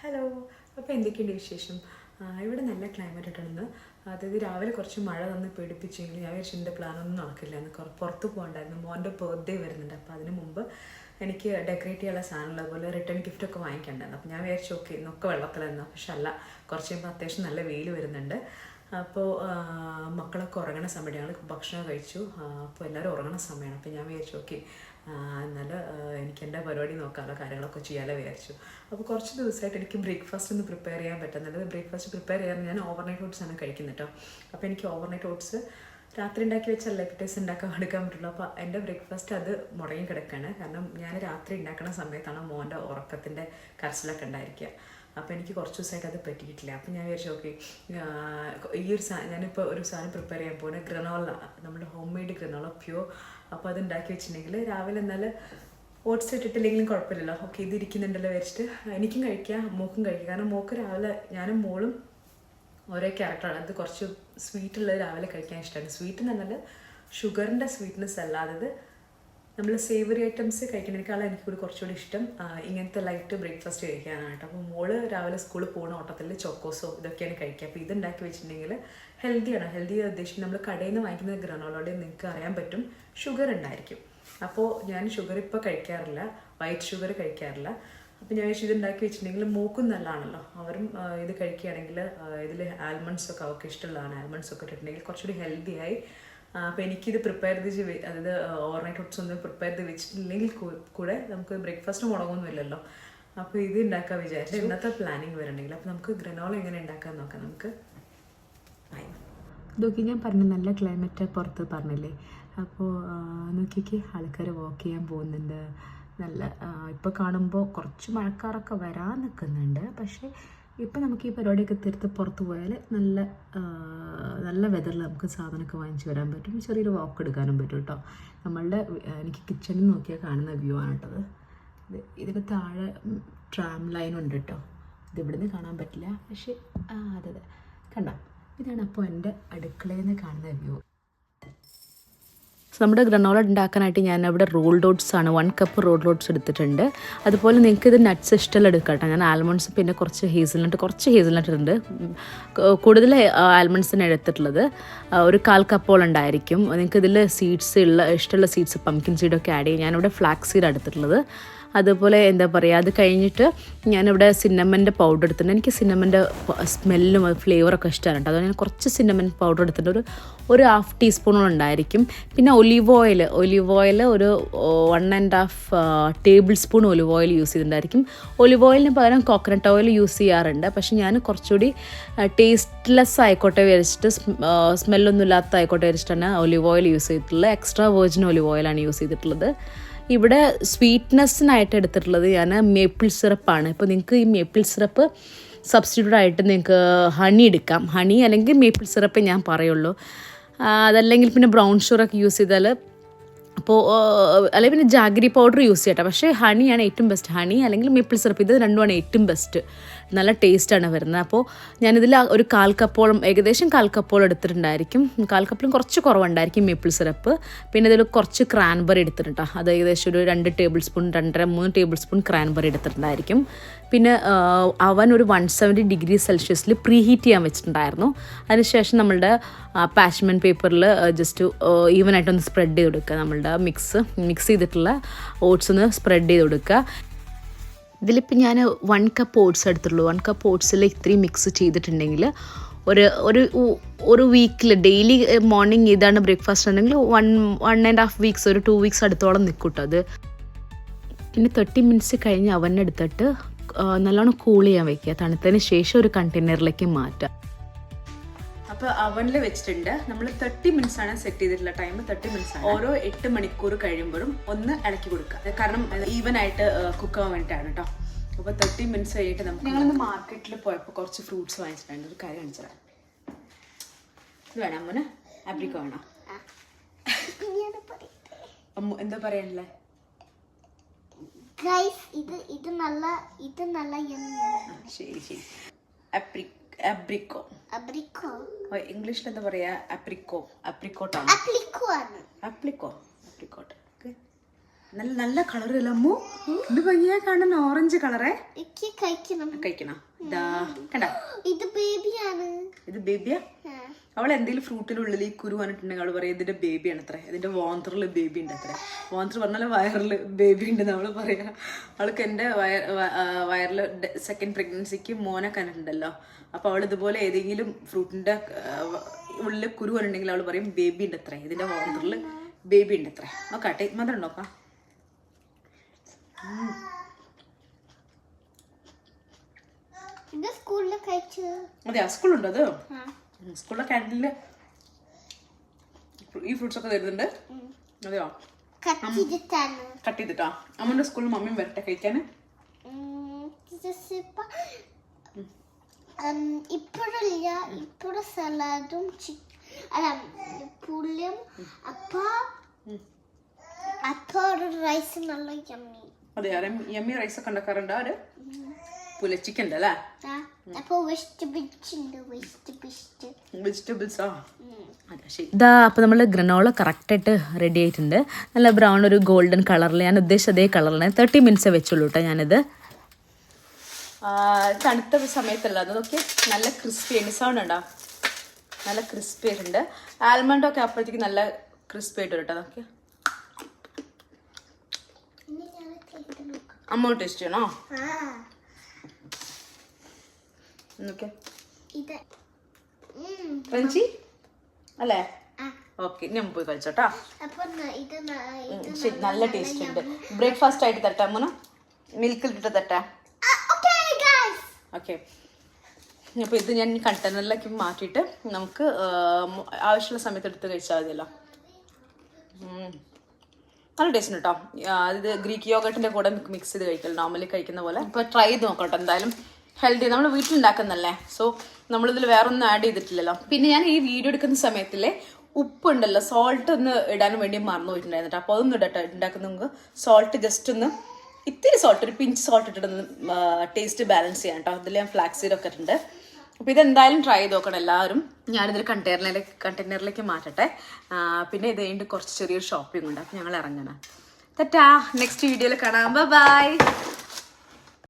Hello, അപ്പോൾ എന്തൊക്കെയുണ്ട് വിശേഷം? ഇവിടെ നല്ല ക്ലൈമറ്റ് ആയിട്ടാണ്. അതായത് രാവിലെ കുറച്ച് മഴ തന്ന് പേടിപ്പിച്ചെങ്കിൽ ഞാൻ വിചാരിച്ചു എൻ്റെ പ്ലാനൊന്നും നടക്കില്ല എന്ന്. പുറത്ത് പോകണ്ടായിരുന്നു, മോൻ്റെ ബർത്ത്ഡേ വരുന്നുണ്ട്. അപ്പോൾ അതിന് മുമ്പ് എനിക്ക് ഡെക്കറേറ്റ് ചെയ്യാനുള്ള സാധനങ്ങൾ അതുപോലെ റിട്ടേൺ ഗിഫ്റ്റൊക്കെ വാങ്ങിക്കണ്ടായിരുന്നു. അപ്പോൾ ഞാൻ വിചാരിച്ചു ഓക്കെ ഇന്നൊക്കെ വെള്ളത്തിലായിരുന്നു. പക്ഷെ അല്ല, കുറച്ച് കഴിയുമ്പോൾ അത്യാവശ്യം നല്ല വെയിൽ വരുന്നുണ്ട്. അപ്പോൾ മക്കളൊക്കെ ഉറങ്ങണ സമയം ഞങ്ങൾ ഭക്ഷണം കഴിച്ചു. അപ്പോൾ എല്ലാവരും ഉറങ്ങണ സമയമാണ്. അപ്പോൾ ഞാൻ വിചാരിച്ചു ഓക്കെ എന്നാൽ എനിക്ക് എൻ്റെ പരിപാടി നോക്കാമല്ലോ, കാര്യങ്ങളൊക്കെ ചെയ്യാമല്ലോ വിചാരിച്ചു. അപ്പോൾ കുറച്ച് ദിവസമായിട്ട് എനിക്ക് ബ്രേക്ക്ഫാസ്റ്റ് ഒന്ന് പ്രിപ്പയർ ചെയ്യാൻ പറ്റുന്നുണ്ട്. ബ്രേക്ക്ഫാസ്റ്റ് പ്രിപ്പയർ ചെയ്യാൻ ഞാൻ ഓവർനൈറ്റ് ഓട്സ് ആണ് കഴിക്കുന്നത് കേട്ടോ. അപ്പോൾ എനിക്ക് ഓവർനൈറ്റ് ഓട്സ് രാത്രി ഉണ്ടാക്കി വെച്ചല്ലേ പിറ്റേസ് ഉണ്ടാക്കാൻ എടുക്കാൻ പറ്റുള്ളൂ. അപ്പോൾ എൻ്റെ ബ്രേക്ക്ഫാസ്റ്റ് അത് മുടങ്ങി കിടക്കുകയാണ്. കാരണം ഞാൻ രാത്രി ഉണ്ടാക്കുന്ന സമയത്താണ് മോൻ്റെ ഉറക്കത്തിൻ്റെ കരച്ചിലൊക്കെ ഉണ്ടായിരിക്കുക. അപ്പോൾ എനിക്ക് കുറച്ച് ദിവസമായിട്ട് അത് പറ്റിയിട്ടില്ല. അപ്പോൾ ഞാൻ വിചാരിച്ചു ഓക്കെ ഈ ഒരു ഞാനിപ്പോൾ ഒരു സാധനം പ്രിപ്പയർ ചെയ്യാൻ പോകുന്നത് ഗ്രനോള, നമ്മുടെ ഹോം മെയ്ഡ് ഗ്രനോള പ്യൂർ. അപ്പോൾ അത് ഉണ്ടാക്കി വെച്ചിട്ടുണ്ടെങ്കിൽ രാവിലെ എന്നാൽ ഓട്സ് ഇട്ടിട്ടില്ലെങ്കിലും കുഴപ്പമില്ലല്ലോ. ഓക്കെ ഇത് ഇരിക്കുന്നുണ്ടല്ലോ വിചാരിച്ചിട്ട് എനിക്കും കഴിക്കാം, മോക്കും കഴിക്കാം. കാരണം മോക്ക് രാവിലെ ഞാനും മോളും ഓരോ ക്യാരക്ടറാണ്. അത് കുറച്ച് സ്വീറ്റുള്ളത് രാവിലെ കഴിക്കാൻ ഇഷ്ടമാണ്. സ്വീറ്റ് എന്ന് പറഞ്ഞാൽ ഷുഗറിൻ്റെ സ്വീറ്റ്നെസ് അല്ലാതെ നമ്മൾ സേവറി ഐറ്റംസ് കഴിക്കുന്നതിനേക്കാളും എനിക്ക് കൂടി കുറച്ചുകൂടി ഇഷ്ടം ഇങ്ങനത്തെ ലൈറ്റ് ബ്രേക്ക്ഫാസ്റ്റ് കഴിക്കാനാണ് കേട്ടോ. അപ്പോൾ മോള് രാവിലെ സ്കൂളിൽ പോകുന്ന ഓട്ടത്തിൽ ചോക്കോസോ ഇതൊക്കെയാണ് കഴിക്കുക. അപ്പോൾ ഇതുണ്ടാക്കി വെച്ചിട്ടുണ്ടെങ്കിൽ ഹെൽത്തിയാണ്. ഹെൽത്തി ഉദ്ദേശിച്ച് നമ്മൾ കടയിൽ നിന്ന് വാങ്ങിക്കുന്ന ഗ്രനോളോടെ നിങ്ങൾക്ക് അറിയാൻ പറ്റും ഷുഗർ ഉണ്ടായിരിക്കും. അപ്പോൾ ഞാൻ ഷുഗർ ഇപ്പോൾ കഴിക്കാറില്ല, വൈറ്റ് ഷുഗർ കഴിക്കാറില്ല. അപ്പോൾ ഞാൻ ഇത് ഉണ്ടാക്കി വെച്ചിട്ടുണ്ടെങ്കിൽ മോക്കും നല്ലതാണല്ലോ. അവരും ഇത് കഴിക്കുകയാണെങ്കിൽ ഇതിൽ ആൽമണ്ട്സൊക്കെ അവർക്ക് ഇഷ്ടമുള്ളതാണ്. ആൽമണ്ട്സൊക്കെ ഇട്ടിട്ടുണ്ടെങ്കിൽ കുറച്ചുകൂടി ഹെൽത്തിയായി. അപ്പോൾ എനിക്കിത് പ്രിപ്പയർ ചെയ്ത് അതായത് ഓവർനൈറ്റ് ഓട്സ് ഒന്നും പ്രിപ്പയർ ചെയ്ത് വെച്ചിട്ടില്ലെങ്കിൽ കൂടെ നമുക്ക് ബ്രേക്ക്ഫാസ്റ്റ് മുടങ്ങുന്നില്ലല്ലോ. അപ്പോൾ ഇത് ഉണ്ടാക്കാൻ വിചാരിച്ചു. ഇന്നത്തെ പ്ലാനിങ് വരണമെങ്കിൽ അപ്പോൾ നമുക്ക് ഗ്രനോള എങ്ങനെ ഉണ്ടാക്കാൻ നോക്കാം. നമുക്ക് നോക്കി ഞാൻ പറഞ്ഞു നല്ല ക്ലൈമറ്റ് പുറത്ത് പറഞ്ഞില്ലേ. അപ്പോൾ നോക്കിക്ക് ആൾക്കാർ വാക്ക് ചെയ്യാൻ പോകുന്നുണ്ട്. നല്ല ഇപ്പോൾ കാണുമ്പോൾ കുറച്ച് മഴക്കാറൊക്കെ വരാൻ നിൽക്കുന്നുണ്ട്. പക്ഷേ ഇപ്പോൾ നമുക്ക് ഈ പരിപാടിയൊക്കെ തീർത്ത് പുറത്ത് പോയാൽ നല്ല നല്ല വെതറിൽ നമുക്ക് സാധനമൊക്കെ വാങ്ങിച്ച് വരാൻ പറ്റും. ചെറിയൊരു വാക്ക് എടുക്കാനും പറ്റും കേട്ടോ. നമ്മളുടെ എനിക്ക് കിച്ചണിൽ നോക്കിയാൽ കാണുന്ന വ്യൂ ആണ് കേട്ടത്. ഇതിന് താഴെ ട്രാം ലൈൻ ഉണ്ട് കേട്ടോ. ഇത് ഇവിടുന്ന് കാണാൻ പറ്റില്ല, പക്ഷേ അതെ കണ്ടോ, ഇതാണ് അപ്പോൾ എൻ്റെ അടുക്കളയിൽ നിന്ന് കാണുന്ന വ്യൂ. നമ്മുടെ ഗ്രനോള ഉണ്ടാക്കാനായിട്ട് ഞാൻ അവിടെ റോൾഡ് ഓട്സ് ആണ് 1 കപ്പ് റോൾഡ് ഓട്സ് എടുത്തിട്ടുണ്ട്. അതുപോലെ നിങ്ങൾക്ക് ഇത് നട്ട്സ് ഇഷ്ടമുള്ള എടുക്കാം കേട്ടോ. ഞാൻ ആൽമണ്ട്സ് പിന്നെ കുറച്ച് ഹേസൽനട്ട് ഉണ്ട്. കൂടുതൽ ആൽമണ്ട്സിന് എടുത്തിട്ടുള്ളത് ഒരു 1/4 കപ്പോളം ഉണ്ടായിരിക്കും. നിങ്ങൾക്ക് ഇതിൽ ഇഷ്ടമുള്ള സീഡ്സ് പംകിൻ സീഡൊക്കെ ആഡ് ചെയ്യും. ഞാനിവിടെ ഫ്ലാക്സ് സീഡ് എടുത്തിട്ടുള്ളത്. അതുപോലെ എന്താ പറയുക, അത് കഴിഞ്ഞിട്ട് ഞാനിവിടെ സിന്നമൻ്റെ പൗഡർ എടുത്തിട്ടുണ്ട്. എനിക്ക് സിന്നമൻ്റെ സ്മെല്ലും ഫ്ലേവറൊക്കെ ഇഷ്ടമാണ് കേട്ടോ. അതുകൊണ്ട് ഞാൻ കുറച്ച് സിന്നമൻ പൗഡർ എടുത്തിട്ടുണ്ട്. ഒരു 1/2 ടീസ്പൂണോളം ഉണ്ടായിരിക്കും. പിന്നെ ഒലിവ് ഓയിൽ ഒരു 1.5 tablespoon olive oil use ചെയ്തിട്ടുണ്ടായിരിക്കും. ഒലിവ് ഓയിലിന് പകരം കോക്കനട്ട് ഓയിൽ യൂസ് ചെയ്യാറുണ്ട്. പക്ഷെ ഞാൻ കുറച്ചുകൂടി ടേസ്റ്റ്ലെസ് ആയിക്കോട്ടെ വിചാരിച്ചിട്ട്, സ്മെല്ലൊന്നും ഇല്ലാത്ത ആയിക്കോട്ടെ വിചാരിച്ചിട്ടാണ് ഒലിവ് ഓയിൽ യൂസ് ചെയ്തിട്ടുള്ളത്. എക്സ്ട്രാ വെർജിൻ ഒലിവ് ഓയിലാണ് യൂസ് ചെയ്തിട്ടുള്ളത്. ഇവിടെ സ്വീറ്റ്നെസ്സിനായിട്ട് എടുത്തിട്ടുള്ളത് ഞാൻ മേപ്പിൾ സിറപ്പാണ്. ഇപ്പോൾ നിങ്ങൾക്ക് ഈ മേപ്പിൾ സിറപ്പ് സബ്സ്റ്റിറ്റ്യൂട്ട് ആയിട്ട് നിങ്ങൾക്ക് ഹണി എടുക്കാം. ഹണി അല്ലെങ്കിൽ മേപ്പിൾ സിറപ്പേ ഞാൻ പറയുള്ളൂ. അതല്ലെങ്കിൽ പിന്നെ ബ്രൗൺ ഷുഗറൊക്കെ യൂസ് ചെയ്താൽ, അപ്പോൾ അല്ലെങ്കിൽ പിന്നെ ജാഗരി പൗഡർ യൂസ് ചെയ്യട്ടെ. പക്ഷേ ഹണിയാണ് ഏറ്റവും ബെസ്റ്റ്. ഹണി അല്ലെങ്കിൽ മേപ്പിൾ സിറപ്പ്, ഇത് രണ്ടുമാണ് ഏറ്റവും ബെസ്റ്റ്. നല്ല ടേസ്റ്റാണ് വരുന്നത്. അപ്പോൾ ഞാനിതിൽ ഒരു 1/4 കപ്പോളം, ഏകദേശം 1/4 കപ്പോളം എടുത്തിട്ടുണ്ടായിരിക്കും. 1/4 കപ്പിലും കുറച്ച് കുറവുണ്ടായിരിക്കും മേപ്പിൾ സിറപ്പ്. പിന്നെ ഇതിൽ കുറച്ച് ക്രാൻബെറി എടുത്തിട്ടുണ്ട്. അത് ഏകദേശം ഒരു 2 tablespoon 2.5-3 tablespoon cranberry എടുത്തിട്ടുണ്ടായിരിക്കും. പിന്നെ അവൻ ഒരു 170 ഡിഗ്രി സെൽഷ്യസിൽ പ്രീ ഹീറ്റ് ചെയ്യാൻ വെച്ചിട്ടുണ്ടായിരുന്നു. അതിനുശേഷം നമ്മളുടെ പാച്ച്മെൻറ്റ് പേപ്പറിൽ ജസ്റ്റ് ഈവനായിട്ടൊന്ന് സ്പ്രെഡ് ചെയ്ത് കൊടുക്കുക. നമ്മളുടെ മിക്സ് ചെയ്തിട്ടുള്ള ഓട്സ് ഒന്ന് സ്പ്രെഡ് ചെയ്ത് കൊടുക്കുക. ഇതിലിപ്പോൾ ഞാൻ 1 കപ്പ് ഓട്സ് എടുത്തുള്ളൂ. 1 കപ്പ് ഓട്സിൽ ഇത്രയും മിക്സ് ചെയ്തിട്ടുണ്ടെങ്കിൽ ഒരു വീക്കിൽ ഡെയിലി മോർണിംഗ് ഇതാണ് ബ്രേക്ക്ഫാസ്റ്റ് ഉണ്ടെങ്കിൽ 1.5 വീക്സ്, ഒരു 2 വീക്സ് അടുത്തോളം നിൽക്കും കേട്ടോ അത്. പിന്നെ 30 മിനിറ്റ്സ് കഴിഞ്ഞ് അവനെടുത്തിട്ട് നല്ലോണം കൂൾ ചെയ്യാൻ വയ്ക്കുക. തണുത്തതിന് ശേഷം ഒരു കണ്ടെയ്നറിലേക്ക് മാറ്റുക. അപ്പോൾ അവനിൽ വെച്ചിട്ടുണ്ട്. നമ്മൾ 30 മിനിറ്റ്സ് ആണ് സെറ്റ് ചെയ്തിട്ടുള്ള ടൈം. 30 മിനിറ്റ്സ് ആണ്. ഓരോ 8 മണിക്കൂർ കഴിയുമ്പോഴും ഒന്ന് ഇളക്കി കൊടുക്കുക. കാരണം ഈവൻ ആയിട്ട് കുക്ക് ആവാൻ വേണ്ടിയിട്ടാണ് കേട്ടോ. അപ്പോൾ 30 മിനിറ്റ്സ് കഴിഞ്ഞിട്ട് ഞങ്ങളിന്ന് മാർക്കറ്റിൽ പോയപ്പോൾ കുറച്ച് ഫ്രൂട്ട്സ് വാങ്ങിച്ചിട്ടുണ്ട്. ഒരു കാര്യം കാണിച്ചു തരാം. ഇത് വേണം അമ്മന്? ആപ്രിക്കോ വേണോ? എന്താ പറയാനല്ലേ? ശരി. അബ്രിക്കോ ഇംഗ്ലീഷിൽ എന്താ പറയാ? അപ്രിക്കോട്ടാണ്. നല്ല നല്ല കളറല്ല അമ്മു. ഇത് ഭംഗിയാ കാണുന്ന ഓറഞ്ച് കളറേ. കഴിക്കണം. ഇതാ കണ്ട, ഇത് ബേബിയാ. അവൾ എന്തെങ്കിലും ഫ്രൂട്ടിനുള്ളിൽ ഈ കുരു വന്നിട്ടുണ്ടെങ്കിൽ അവൾ പറയും ഇതിന്റെ ബേബിയാണ് അത്ര, ഇതിന്റെ വാന്തറിൽ ബേബി ഉണ്ട് അത്ര. വാന്തർ പറഞ്ഞാൽ വയറിൽ ബേബി ഉണ്ട് നമ്മൾ പറയാ. അവൾക്ക് എൻ്റെ വയറിൽ സെക്കൻഡ് പ്രഗ്നൻസിക്ക് മോനെ കണ്ടിട്ടുണ്ടല്ലോ. അപ്പൊ അവൾ ഇതുപോലെ ഏതെങ്കിലും ഫ്രൂട്ടിന്റെ ഉള്ളിൽ കുരു വന്നിട്ടുണ്ടെങ്കിൽ അവൾ പറയും ബേബി ഉണ്ട് അത്ര, ഇതിന്റെ വാന്തറിൽ ബേബി ഉണ്ട് അത്ര. നോക്കാട്ടെ, മധുരം നോക്കാം. അതെയാ, സ്കൂളുണ്ടോ അത്? സ്കൂളിലെ ക്യാൻറ്റീനില് ഈ ഫ്രൂട്ട്സ് ഒക്കെ തരുന്നുണ്ട്. അതെയോ, കട്ട് ചെയ്തിട്ടാ? അമ്മന്റെ സ്കൂളിൽ മമ്മിയും വരട്ടെ കഴിക്കാന്. ഇപ്പോഴില്ല, ഇപ്പോഴും സലാഡും പുളിയും അപ്പൊ റൈസ് നല്ല യമ്മി. അതെ, യമ്മി റൈസ് ഒക്കെ ഉണ്ടാക്കാറുണ്ട് അവര്. പുലച്ചിക്കണ്ട അല്ലേ? വെജിറ്റബിൾസാ. ഇതാ അപ്പോൾ നമ്മൾ ഗ്രനോള കറക്റ്റായിട്ട് റെഡി ആയിട്ടുണ്ട്. നല്ല ബ്രൗൺ ഒരു ഗോൾഡൻ കളറിൽ, ഞാൻ ഉദ്ദേശിച്ച അതേ കളറിന് 30 മിനിറ്റ്സ് വെച്ചുള്ളൂ കേട്ടോ ഞാനിത്. തണുത്ത സമയത്തല്ല അത്. നോക്കി നല്ല ക്രിസ്പി ആയിട്ട് സൗണ്ട് ഉണ്ടോ? നല്ല ക്രിസ്പി ആയിട്ടുണ്ട്. ആൽമണ്ടൊക്കെ അപ്പോഴത്തേക്ക് നല്ല ക്രിസ്പി ആയിട്ട് കേട്ടോ. നോക്കി അമ്മ ടേസ്റ്റ് ചെയ്യണോ? ക്രഞ്ചി അല്ലേ? ഓക്കെ, ഞാൻ പോയി കഴിച്ചോട്ടാ. ശരി, നല്ല ടേസ്റ്റ് ഉണ്ട്. ബ്രേക്ക്ഫാസ്റ്റ് ആയിട്ട് തട്ടാ മോനോ? മിൽക്കിൽ ഇട്ട് തട്ടാ? ഓക്കെ. അപ്പോൾ ഇത് ഞാൻ കണ്ടെയ്നറിലേക്ക് മാറ്റിയിട്ട് നമുക്ക് ആവശ്യമുള്ള സമയത്ത് എടുത്ത് കഴിച്ചാൽ മതിയല്ലോ. നല്ല ടേസ്റ്റ് കേട്ടോ. ഇത് ഗ്രീക്ക് യോഗട്ടിൻ്റെ കൂടെ മിക്സ് ചെയ്ത് കഴിക്കൽ നോർമലി കഴിക്കുന്ന പോലെ. ഇപ്പോൾ ട്രൈ ചെയ്ത് നോക്കട്ടെ. എന്തായാലും ഹെൽത്തി, നമ്മൾ വീട്ടിലുണ്ടാക്കുന്നല്ലേ. സോ നമ്മളിതിൽ വേറെ ഒന്നും ആഡ് ചെയ്തിട്ടില്ലല്ലോ. പിന്നെ ഞാൻ ഈ വീഡിയോ എടുക്കുന്ന സമയത്തിലെ ഉപ്പുണ്ടല്ലോ, സോൾട്ട് ഒന്ന് ഇടാൻ വേണ്ടി മറന്നു പോയിട്ടുണ്ടായിരുന്നു. അപ്പോൾ അതൊന്നും ഇടട്ടെ. ഉണ്ടാക്കുന്ന നമുക്ക് സോൾട്ട് ജസ്റ്റ് ഒന്ന് ഇത്തിരി സോൾട്ട്, ഒരു പിഞ്ച് സോൾട്ട് ഇട്ടിട്ടൊന്ന് ടേസ്റ്റ് ബാലൻസ് ചെയ്യാം കേട്ടോ. അതിൽ ഞാൻ ഫ്ലാക്സ് സീഡൊക്കെ ഇട്ടിട്ടുണ്ട്. അപ്പോൾ ഇതെന്തായാലും ട്രൈ ചെയ്ത് നോക്കണം എല്ലാവരും. ഞാനിതിൽ കണ്ടെയ്നറിലേക്ക് മാറ്റട്ടെ. പിന്നെ ഇത് കഴിഞ്ഞിട്ട് കുറച്ച് ചെറിയൊരു ഷോപ്പിംഗ് ഉണ്ട്. അപ്പോൾ ഞങ്ങൾ ഇറങ്ങണം. തെറ്റാ, നെക്സ്റ്റ് വീഡിയോയിൽ കാണാം. ബൈ.